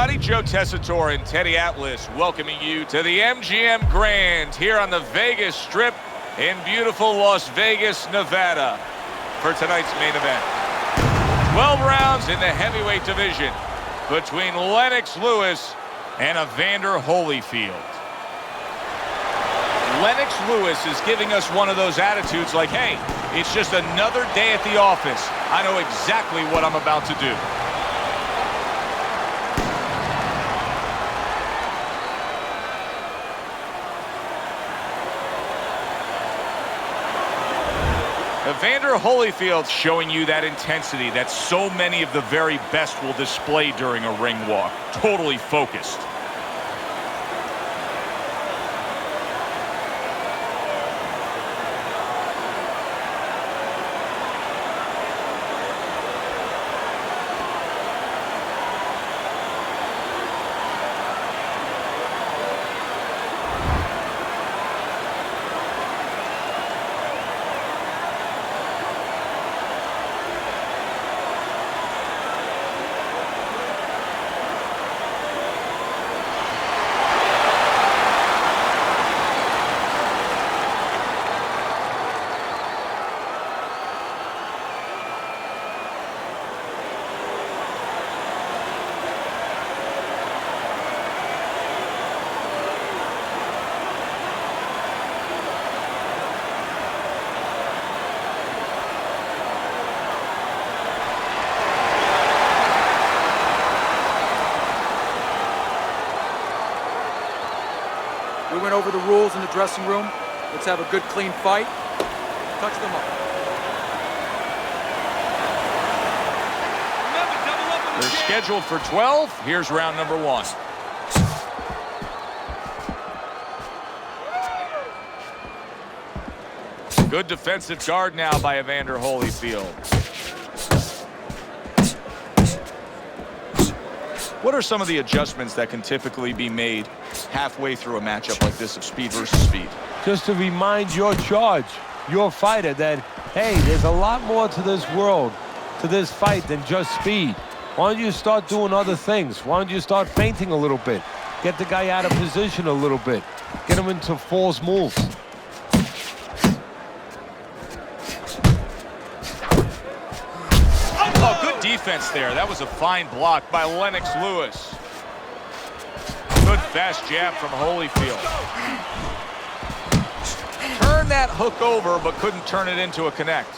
everybody. Joe Tessitore and Teddy Atlas welcoming you to the MGM Grand here on the Vegas Strip in beautiful Las Vegas, Nevada for tonight's main event. 12 rounds in the heavyweight division between Lennox Lewis and Evander Holyfield. Lennox Lewis is giving us one of those attitudes like, hey, it's just another day at the office. I know exactly what I'm about to do. Evander Holyfield showing you that intensity that so many of the very best will display during a ring walk. Totally focused. We went over the rules in the dressing room. Let's have a good, clean fight. Touch them up. They're scheduled for 12. Here's round number 1. Good defensive guard now by Evander Holyfield. What are some of the adjustments that can typically be made halfway through a matchup like this of speed versus speed? Just to remind your charge, your fighter, that, hey, there's a lot more to this world, to this fight than just speed. Why don't you start doing other things? Why don't you start feinting a little bit? Get the guy out of position a little bit. Get him into false moves. Oh, good defense there. That was a fine block by Lennox Lewis. Good fast jab from Holyfield. Turned that hook over, but couldn't turn it into a connect.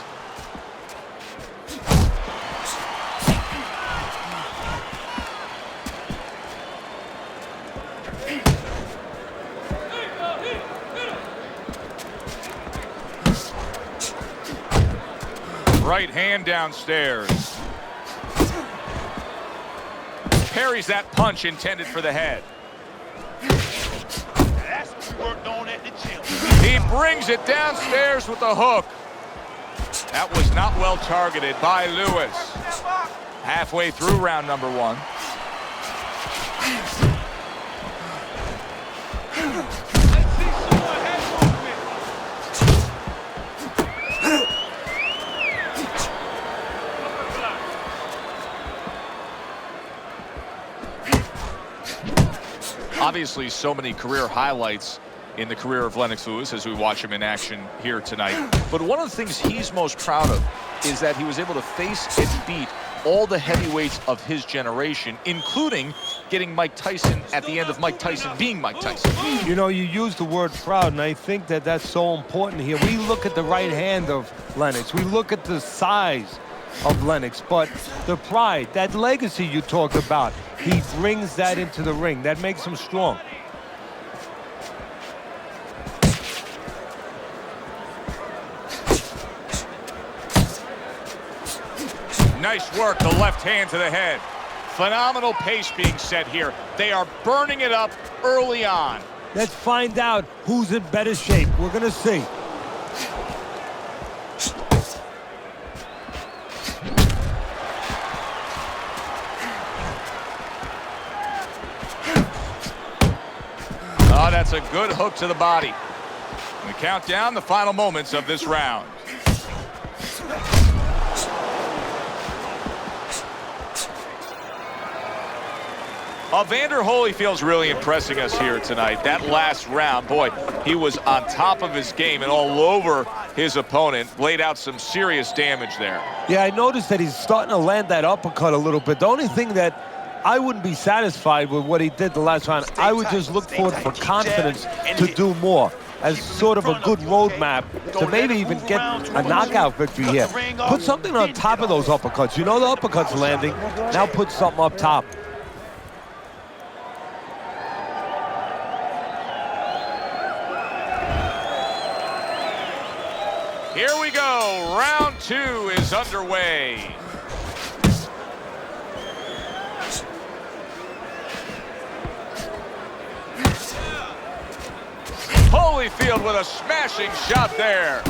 Right hand downstairs. Parries that punch intended for the head. That's what we worked on at the gym. He brings it downstairs with the hook. That was not well targeted by Lewis. Halfway through round number 1. Obviously, so many career highlights in the career of Lennox Lewis as we watch him in action here tonight. But one of the things he's most proud of is that he was able to face and beat all the heavyweights of his generation, including getting Mike Tyson at the end of Mike Tyson being Mike Tyson. You know, you use the word proud, and I think that that's so important here. We look at the right hand of Lennox. We look at the size of Lennox, but the pride, that legacy you talked about, he brings that into the ring. That makes him strong. Nice work, the left hand to the head. Phenomenal pace being set here. They are burning it up early on. Let's find out who's in better shape. We're gonna see. Oh, that's a good hook to the body. We count down the final moments of this round. Evander Holyfield's really impressing us here tonight. That last round, boy, he was on top of his game and all over his opponent. Laid out some serious damage there. Yeah, I noticed that he's starting to land that uppercut a little bit. The only thing that I wouldn't be satisfied with what he did the last round. I would just look for confidence to do more as sort of a good roadmap to maybe even get a knockout victory here. Put something on top of those uppercuts. You know the uppercut's landing. Now put something up top. Here we go. Round 2 is underway. Holyfield with a smashing shot there.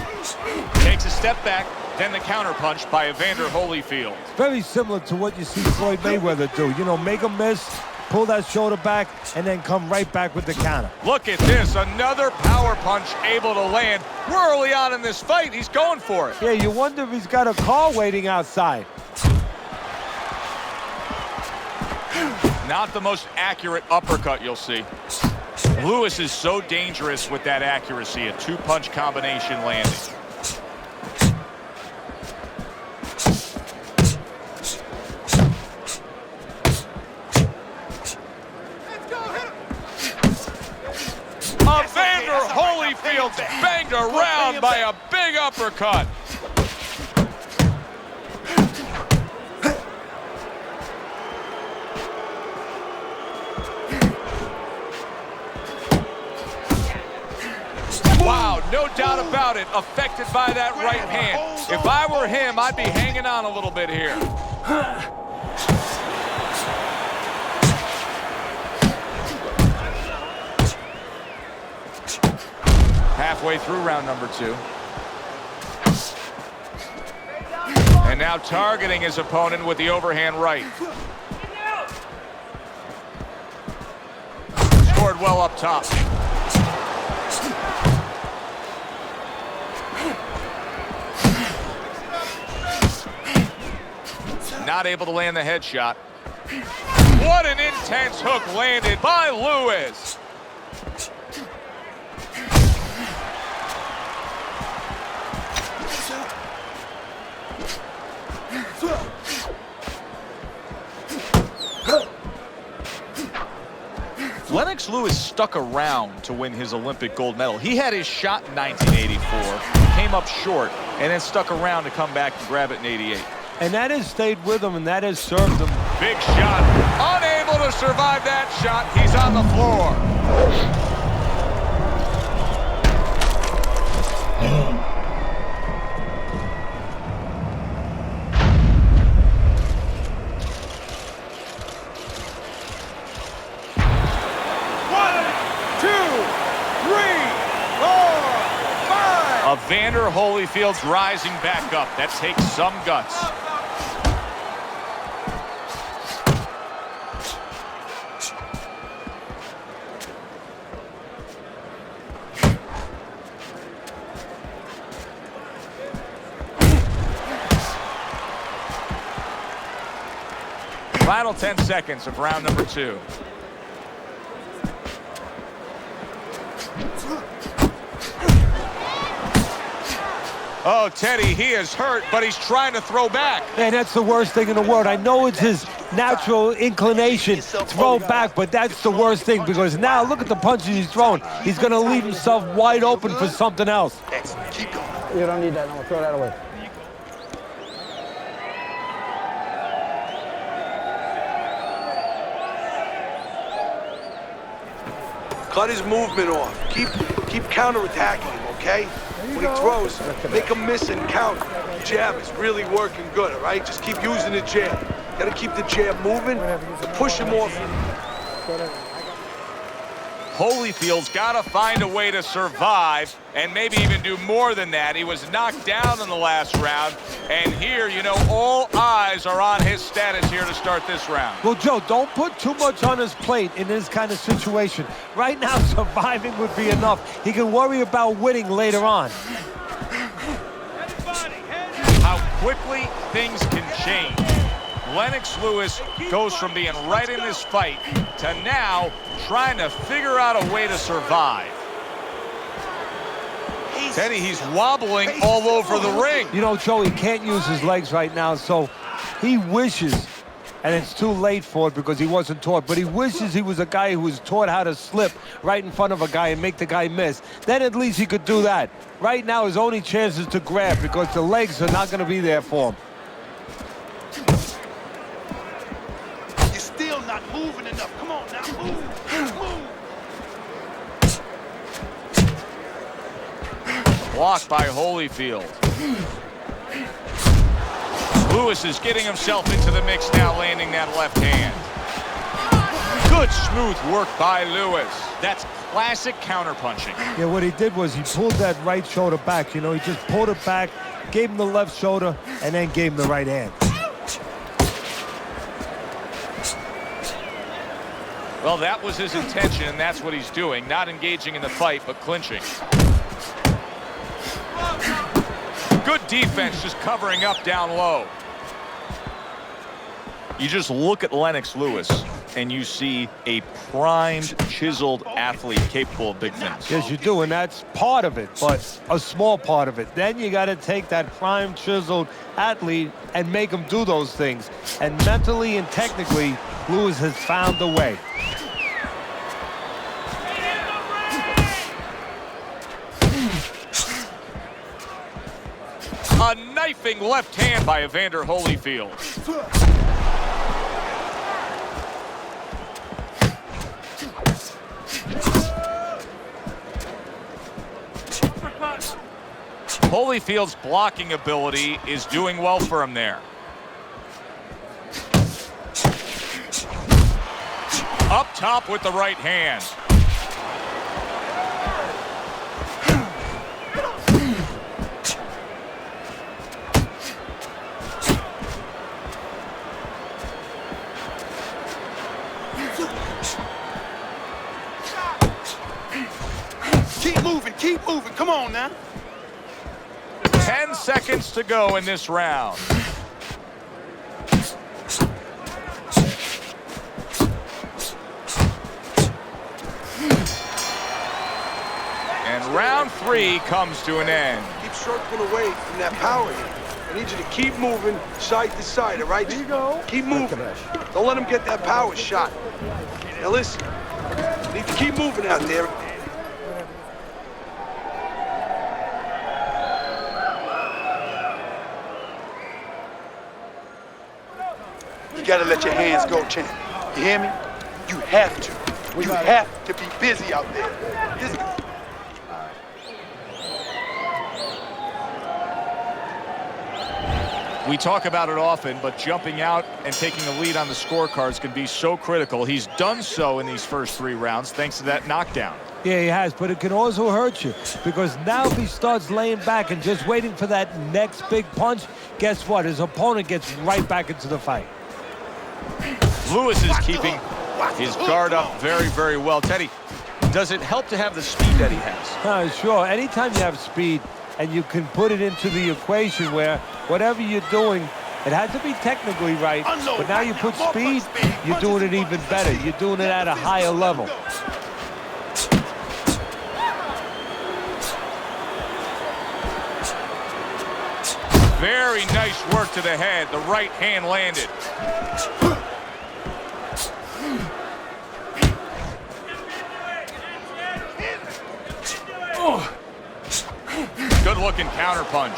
Takes a step back, then the counterpunch by Evander Holyfield. Very similar to what you see Floyd Mayweather do. You know, make a miss, pull that shoulder back, and then come right back with the counter. Look at this, another power punch able to land. We're early on in this fight, he's going for it. Yeah, you wonder if he's got a car waiting outside. Not the most accurate uppercut you'll see. Lewis is so dangerous with that accuracy, a two-punch combination landing. Evander Holyfield's banged around by a big uppercut. Wow, no doubt about it, affected by that right hand. If I were him, I'd be hanging on a little bit here. Halfway through round number 2. And now targeting his opponent with the overhand right. Scored well up top. Not able to land the headshot. What an intense hook landed by Lewis. Lennox Lewis stuck around to win his Olympic gold medal. He had his shot in 1984, came up short, and then stuck around to come back and grab it in 88. And that has stayed with him, and that has served him. Big shot. Unable to survive that shot. He's on the floor. Evander Holyfield's rising back up. That takes some guts. Final 10 seconds of round number 2. Oh, Teddy, he is hurt, but he's trying to throw back. And that's the worst thing in the world. I know it's his natural inclination to throw back, but that's the worst thing because now look at the punches he's throwing. He's going to leave himself wide open for something else. Keep going. You don't need that. No, throw that away. Cut his movement off. Keep counterattacking him, okay? When he throws, make him miss and counter. The jab is really working good, all right? Just keep using the jab. Gotta keep the jab moving and push him off. Holyfield's got to find a way to survive and maybe even do more than that. He was knocked down in the last round, and here, you know, all eyes are on his status here to start this round. Well, Joe, don't put too much on his plate in this kind of situation. Right now, surviving would be enough. He can worry about winning later on. How quickly things can change Lennox Lewis goes from being right in this fight to now trying to figure out a way to survive. Teddy, he's wobbling all over the ring. You know, Joe, he can't use his legs right now, so he wishes, and it's too late for it because he wasn't taught, but he wishes he was a guy who was taught how to slip right in front of a guy and make the guy miss. Then at least he could do that. Right now, his only chance is to grab because the legs are not going to be there for him. You're still not moving enough. Come on now, move, move. Blocked by Holyfield. Lewis is getting himself into the mix now, landing that left hand. Good smooth work by Lewis. That's classic counterpunching. Yeah, what he did was he pulled that right shoulder back. You know, he just pulled it back, gave him the left shoulder, and then gave him the right hand. Well, that was his intention, and that's what he's doing. Not engaging in the fight, but clinching. Good defense, just covering up down low. You just look at Lennox Lewis, and you see a primed, chiseled athlete capable of big things. Yes, you do, and that's part of it, but a small part of it. Then you got to take that primed, chiseled athlete and make him do those things. And mentally and technically, Lewis has found a way. A knifing left hand by Evander Holyfield. Holyfield's blocking ability is doing well for him there. Up top with the right hand. Keep moving. Come on now. 10 seconds to go in this round. And round 3 comes to an end. Keep circling away from that power here. I need you to keep moving side to side, all right? There you go. Keep moving. Don't let him get that power shot. Now listen, you need to keep moving out there. You gotta let your hands go, champ. You hear me? You have to. You have to be busy out there. We talk about it often, but jumping out and taking a lead on the scorecards can be so critical. He's done so in these first 3 rounds thanks to that knockdown. Yeah, he has, but it can also hurt you because now if he starts laying back and just waiting for that next big punch, guess what? His opponent gets right back into the fight. Lewis is keeping his guard up very, very well. Teddy, does it help to have the speed that he has? Sure. Anytime you have speed and you can put it into the equation where whatever you're doing, it has to be technically right, but now you put speed, you're doing it even better. You're doing it at a higher level. Very nice work to the head. The right hand landed. Good looking counter punch.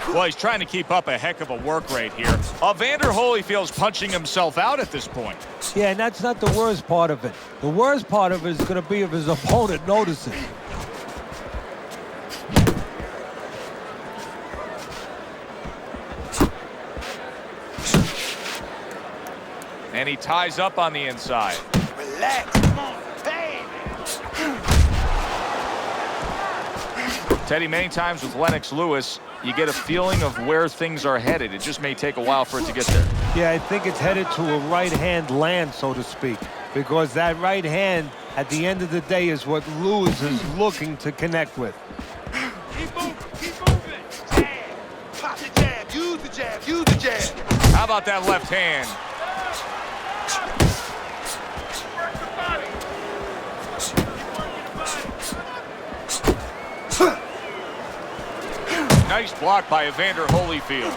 Well, he's trying to keep up a heck of a work rate here. Evander Holyfield's punching himself out at this point. Yeah, and that's not the worst part of it. The worst part of it is going to be if his opponent notices. And he ties up on the inside. Relax. Come on. Hey. Teddy, many times with Lennox Lewis, you get a feeling of where things are headed. It just may take a while for it to get there. Yeah, I think it's headed to a right-hand land, so to speak, because that right hand, at the end of the day, is what Lewis is looking to connect with. Keep moving. Keep moving. Jab. Pop the jab. Use the jab. Use the jab. How about that left hand? Nice block by Evander Holyfield.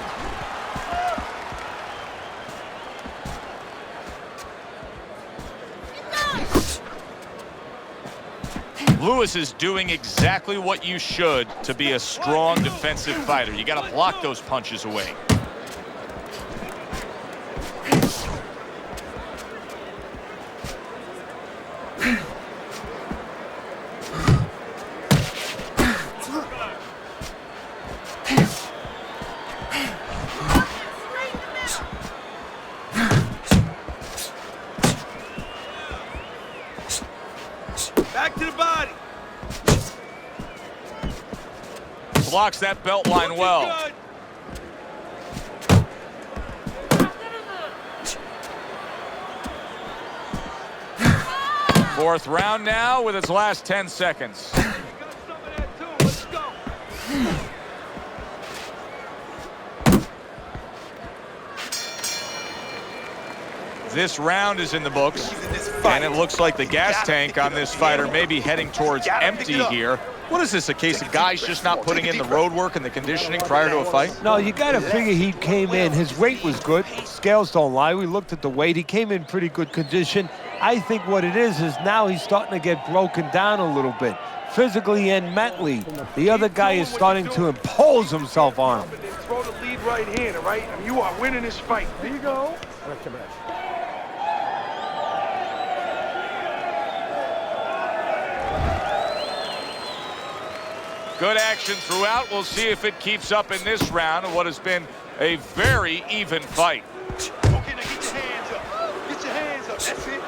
Lewis is doing exactly what you should to be a strong defensive fighter. You got to block those punches away. Back to the body. Blocks that belt line well. Fourth round now with its last 10 seconds. Let's go. This round is in the books, and it looks like the gas tank on this fighter may be heading towards empty here. What is this, a case of guys just not putting in the road work and the conditioning prior to a fight? No, you got to figure he came in. His weight was good. Scales don't lie. We looked at the weight. He came in pretty good condition. I think what it is now he's starting to get broken down a little bit, physically and mentally. The other guy is starting to impose himself on him. Throw the lead right hand, all right? I mean, you are winning this fight. There you go. Good action throughout. We'll see if it keeps up in this round of what has been a very even fight. Okay, now get your hands up. Get your hands up. That's it.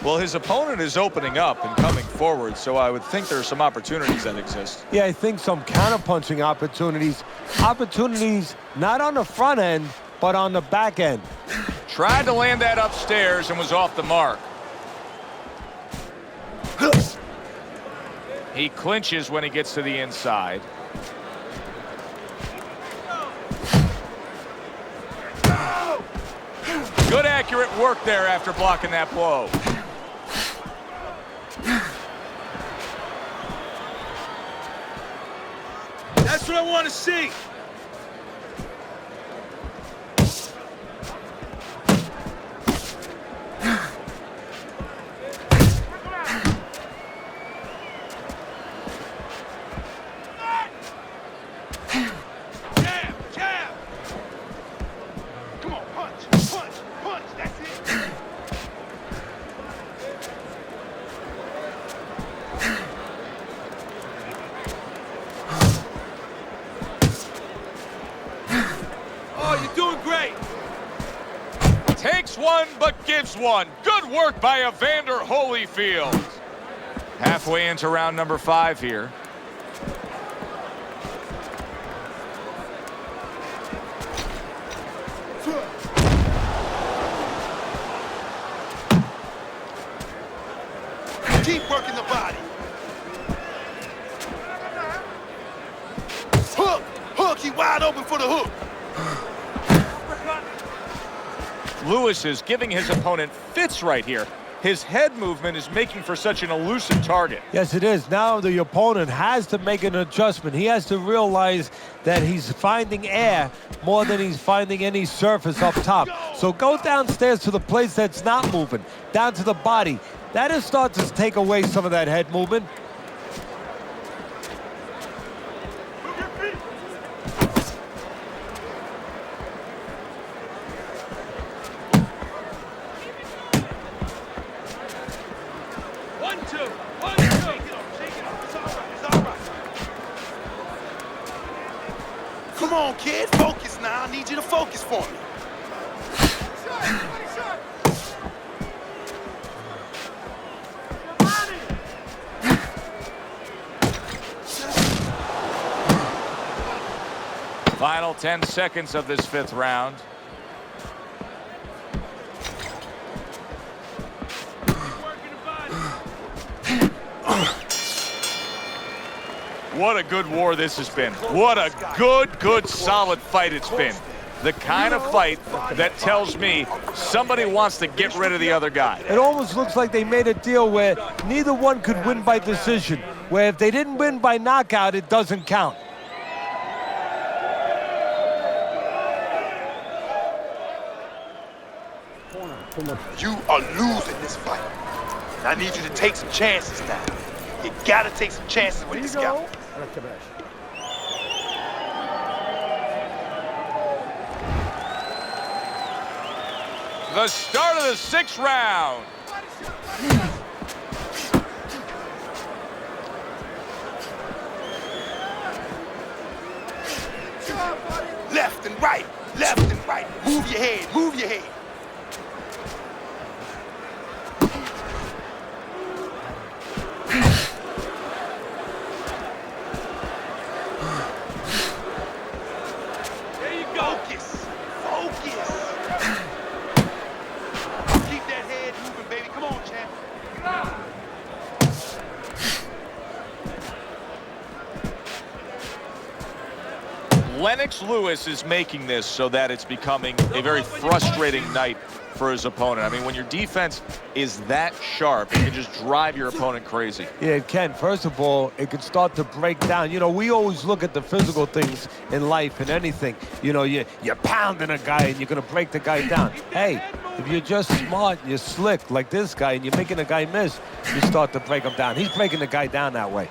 Well, his opponent is opening up and coming forward, so I would think there are some opportunities that exist. Yeah, I think some counterpunching opportunities. Opportunities not on the front end, but on the back end. Tried to land that upstairs and was off the mark. He clinches when he gets to the inside. Good accurate work there after blocking that blow. That's what I want to see. Takes one, but gives one. Good work by Evander Holyfield. Halfway into round number 5 here. Keep working the body. Hook! Hook! He wide open for the hook. Lewis is giving his opponent fits right here. His head movement is making for such an elusive target. Yes, it is. Now the opponent has to make an adjustment. He has to realize that he's finding air more than he's finding any surface up top. So go downstairs to the place that's not moving, down to the body. That is starting to take away some of that head movement. Come on, kid. Focus now. I need you to focus for me. Final 10 seconds of this 5th round. What a good war this has been. What a good, solid fight it's been. The kind of fight that tells me somebody wants to get rid of the other guy. It almost looks like they made a deal where neither one could win by decision, where if they didn't win by knockout, it doesn't count. You are losing this fight. I need you to take some chances now. You gotta take some chances with this guy. The start of the 6th round. Left and right, left and right. Move your head, move your head. There you go. Focus, focus. Keep that head moving, baby. Come on, champ. Lennox Lewis is making this so that it's becoming a very frustrating night for his opponent. I mean, when your defense is that sharp, it can just drive your opponent crazy. Yeah, it can. First of all, it can start to break down. You know, we always look at the physical things in life and anything. You know, you're pounding a guy and you're going to break the guy down. Hey, if you're just smart, you're slick like this guy, and you're making a guy miss, you start to break him down. He's breaking the guy down that way.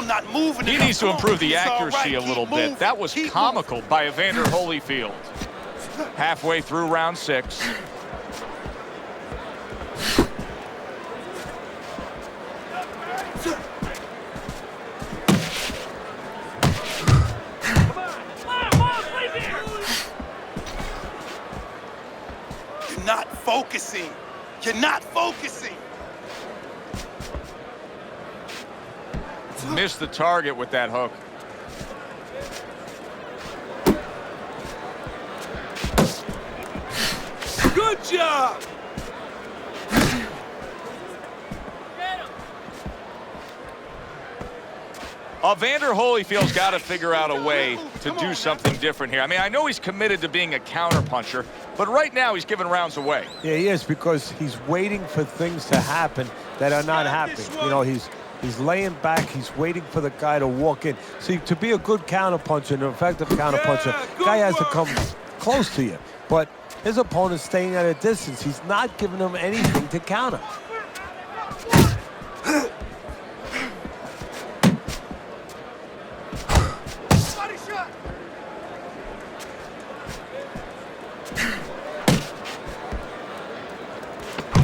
Not moving. He needs to improve the accuracy a little bit. That was comical by Evander Holyfield. Halfway through round 6. You're not focusing. You're not focusing. Missed the target with that hook. Good job. Evander Holyfield's got to figure out a way to do something different here. I mean, I know he's committed to being a counterpuncher, but right now he's giving rounds away. Yeah, he is, because he's waiting for things to happen that are not happening. You know, he's laying back. He's waiting for the guy to walk in. See, to be a good counterpuncher, an effective counterpuncher, guy has to come close to you. But his opponent's staying at a distance. He's not giving him anything to counter.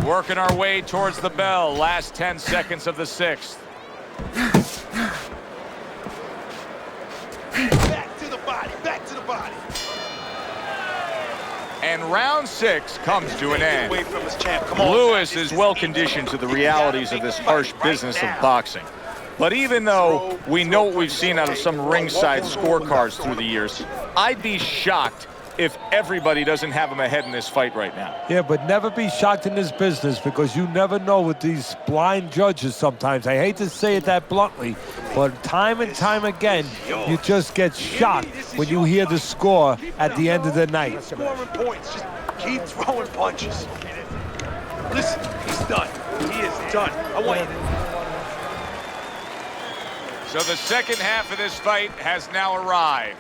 Working our way towards the bell. Last 10 seconds of the 6th. Back to the body, back to the body. And round 6 comes to an end. Away from his champ. Come on, Lewis is well conditioned to the realities of this harsh business of boxing. But even though we know what we've seen out of some ringside scorecards through the years, I'd be shocked if everybody doesn't have him ahead in this fight right now. Yeah, but never be shocked in this business, because you never know with these blind judges sometimes. I hate to say it that bluntly, but time and time again, you just get shocked when you hear the score at the end of the night. Scoring points. Just keep throwing punches. Listen, he's done. He is done. I want you to... So the second half of this fight has now arrived.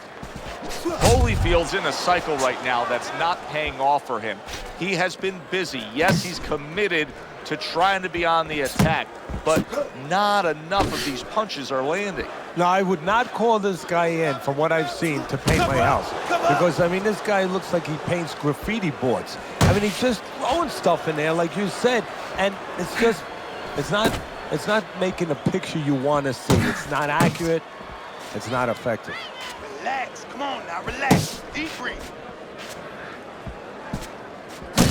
Holyfield's in a cycle right now that's not paying off for him. He has been busy. Yes, he's committed to trying to be on the attack, but not enough of these punches are landing. No, I would not call this guy in, from what I've seen, to paint my house. Because, I mean, this guy looks like he paints graffiti boards. I mean, he's just throwing stuff in there, like you said, and it's just, it's not making a picture you want to see. It's not accurate. It's not effective. Relax, come on now, relax. Deep breath.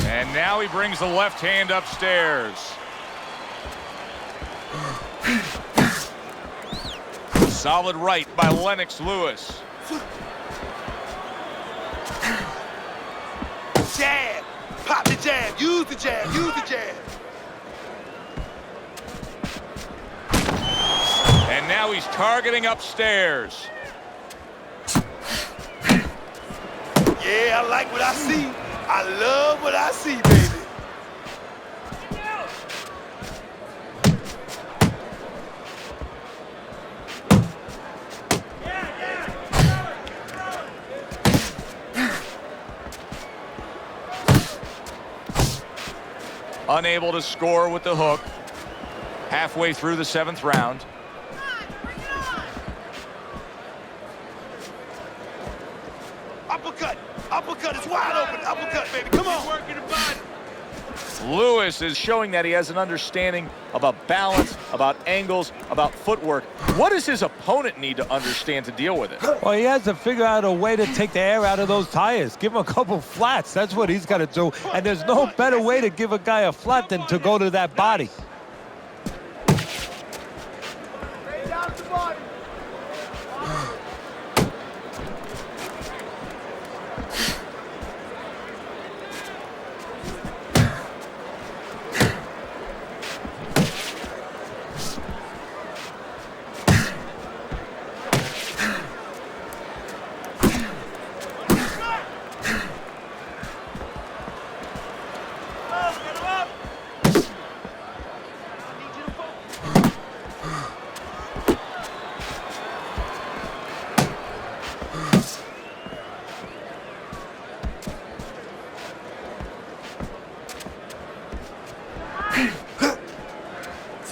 And now he brings the left hand upstairs. Solid right by Lennox Lewis. Jab. Pop the jab. Use the jab. Use the jab. And now he's targeting upstairs. Yeah, I like what I see. I love what I see, baby. Unable to score with the hook. Halfway through the 7th round. Uppercut. Uppercut is wide open. Uppercut, baby. Come on. Working the body. Lewis is showing that he has an understanding about balance, about angles, about footwork. What does his opponent need to understand to deal with it? Well, he has to figure out a way to take the air out of those tires. Give him a couple flats. That's what he's got to do. And there's no better way to give a guy a flat than to go to that body.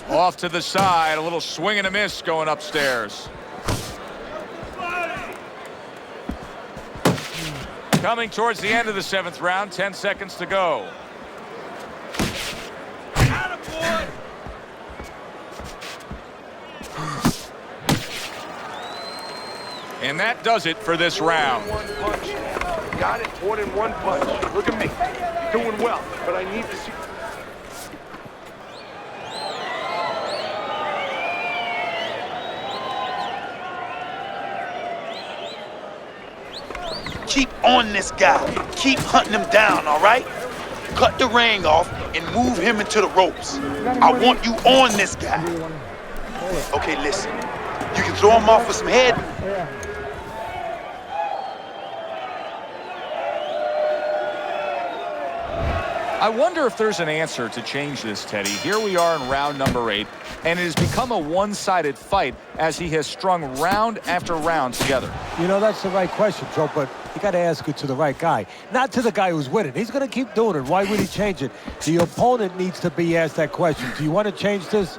Off to the side, a little swing and a miss going upstairs. Coming towards the end of the 7th round, 10 seconds to go. And that does it for this round. One punch. Got it. More than one punch. Look at me. You're doing well, but I need to see. Keep on this guy. Keep hunting him down, all right? Cut the ring off and move him into the ropes. I want you on this guy. Okay, listen. You can throw him off with some head. I wonder if there's an answer to change this, Teddy. Here we are in round number 8, and it has become a one-sided fight as he has strung round after round together. You know, that's the right question, Joe, but you got to ask it to the right guy, not to the guy who's winning. He's going to keep doing it. Why would he change it? The opponent needs to be asked that question. Do you want to change this?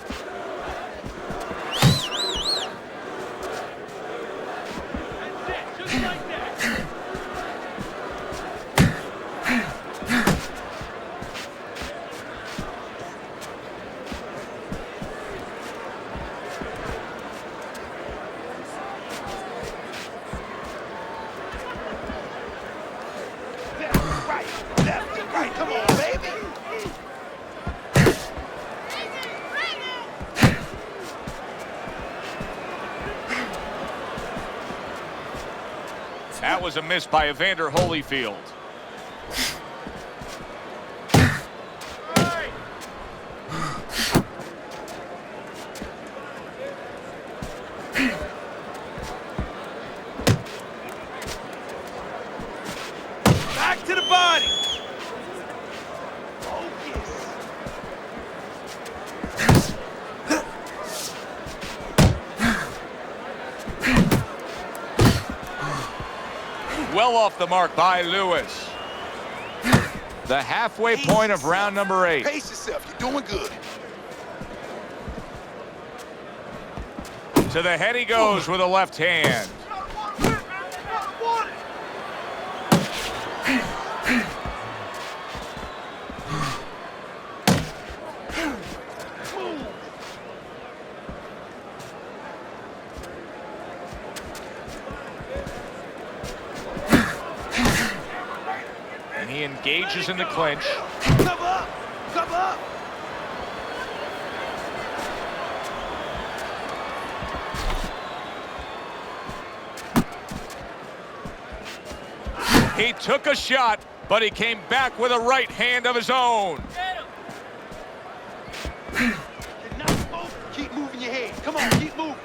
Come on, baby. That was a miss by Evander Holyfield. Back to the body. Well off the mark by Lewis. The halfway point of round number 8. Pace yourself. You're doing good. To the head he goes with a left hand. And he engages in the clinch. Come up. Come up. He took a shot, but he came back with a right hand of his own. You're not over. Keep moving your head. Come on, keep moving.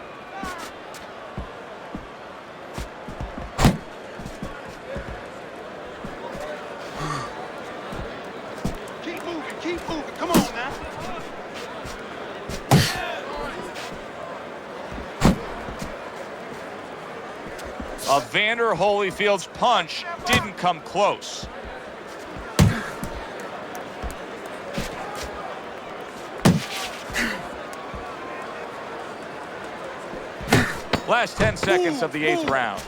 Keep moving, keep moving. Come on now. Evander Holyfield's punch didn't come close. Last 10 seconds of the 8th round.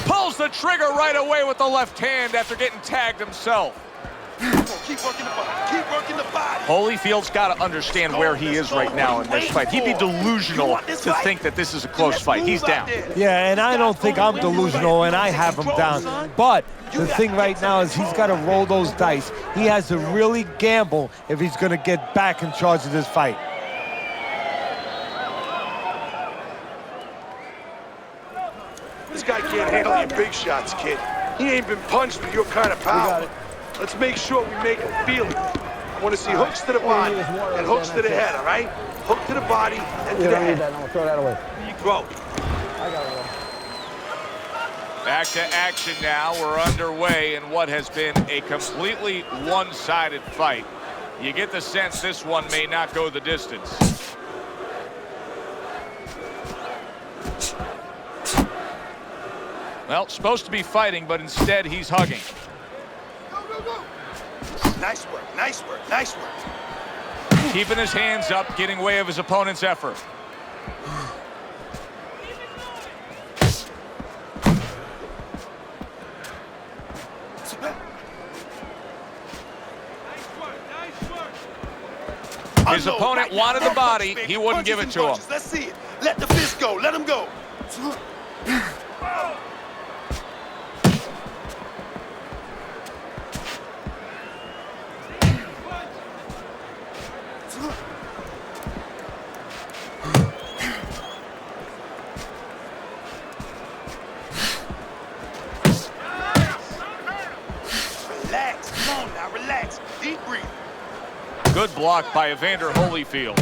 Pulls the trigger right away with the left hand after getting tagged himself. Keep working the body. Keep working the body. Holyfield's got to understand where he is right now in this fight. He'd be delusional to think that this is a close fight. He's down. Yeah, and I don't think I'm delusional, and I have him down. But the thing right now is he's got to roll those dice. He has to really gamble if he's going to get back in charge of this fight. This guy can't handle your big shots, kid. He ain't been punched with your kind of power. Let's make sure we make him feel it. I want to see hooks to the body and hooks to the head, all right? Hook to the body and to the head. Throw that away. Throw. I got it. Back to action now. We're underway in what has been a completely one-sided fight. You get the sense this one may not go the distance. Well, supposed to be fighting, but instead he's hugging. Nice work, nice work, nice work. Keeping his hands up, getting way of his opponent's effort. His opponent wanted the body. He wouldn't give it to him. Let's see it. Let the fist go. Let him go. Relax. Come on now. Relax. Deep breathing. Good block by Evander Holyfield.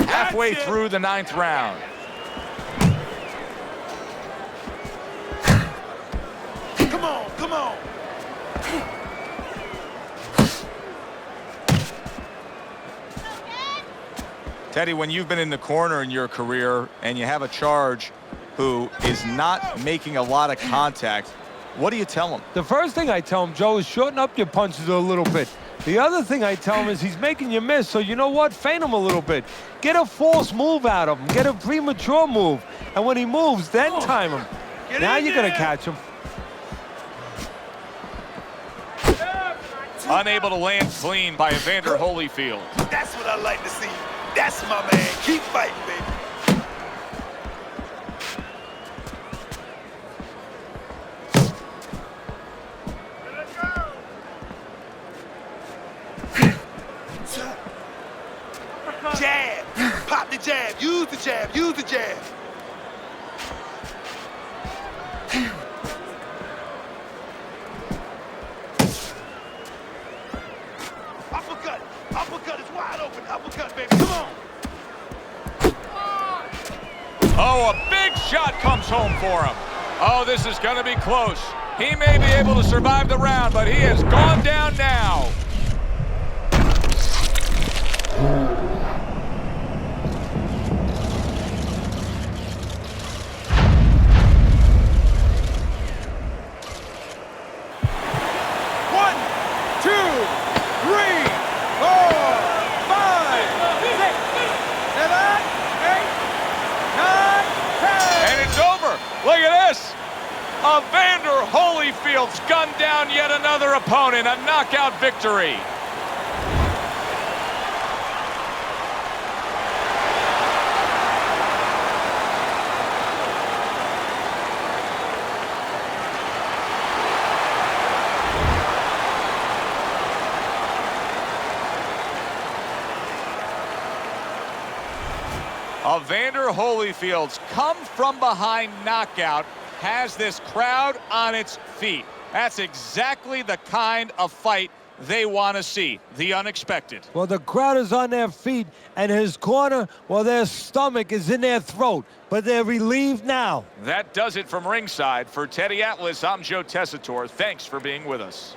Halfway through the 9th round. Come on, come on. Teddy, when you've been in the corner in your career and you have a charge who is not making a lot of contact, what do you tell him? The first thing I tell him, Joe, is shorten up your punches a little bit. The other thing I tell him is he's making you miss, so you know what? Feint him a little bit. Get a false move out of him. Get a premature move. And when he moves, then time him. Now you're going to catch him. Unable to land clean by Evander Holyfield. That's what I like to see. That's my man. Keep fighting, baby. Jab. Pop the jab. Use the jab. Use the jab. Uppercut. Uppercut is wide open. Uppercut, baby. Come on. Oh, a big shot comes home for him. Oh, this is going to be close. He may be able to survive the round, but he has gone down now. Look at this. Evander Holyfield's gunned down yet another opponent. A knockout victory. Evander Holyfield's come-from-behind knockout has this crowd on its feet. That's exactly the kind of fight they want to see, the unexpected. Well, the crowd is on their feet, and his corner, well, their stomach is in their throat, but they're relieved now. That does it from ringside. For Teddy Atlas, I'm Joe Tessitore. Thanks for being with us.